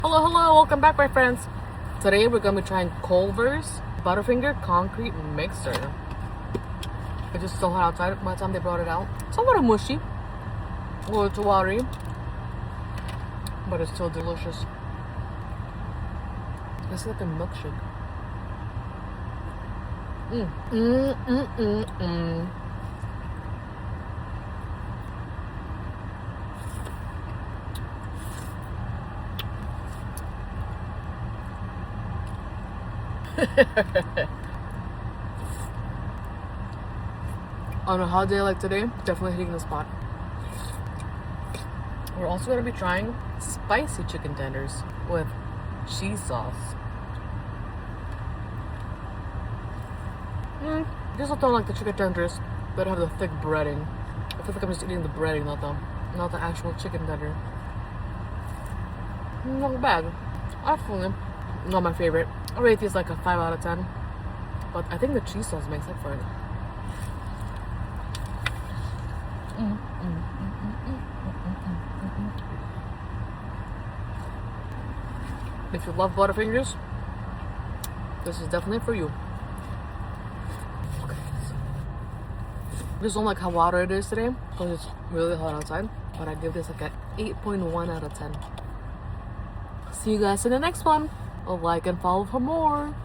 Hello, hello, welcome back, my friends. Today we're gonna be trying Culver's Butterfinger Concrete Mixer. It's just so hot outside by the time they brought it out. Somewhat mushy, a little too watery, but it's still delicious. It's like a milkshake. On a hot day like today, definitely hitting the spot. We're also going to be trying spicy chicken tenders with cheese sauce. Just don't like the chicken tenders that have the thick breading. I feel like I'm just eating the breading, not the actual chicken tender. Not bad. Actually, not my favorite. I rate these like a 5 out of 10. But I think the cheese sauce makes up for it. If you love Butterfingers, this is definitely for you. Okay. I just don't like how water it is today because it's really hot outside. But I give this like an 8.1 out of 10. See you guys in the next one. Like and follow for more.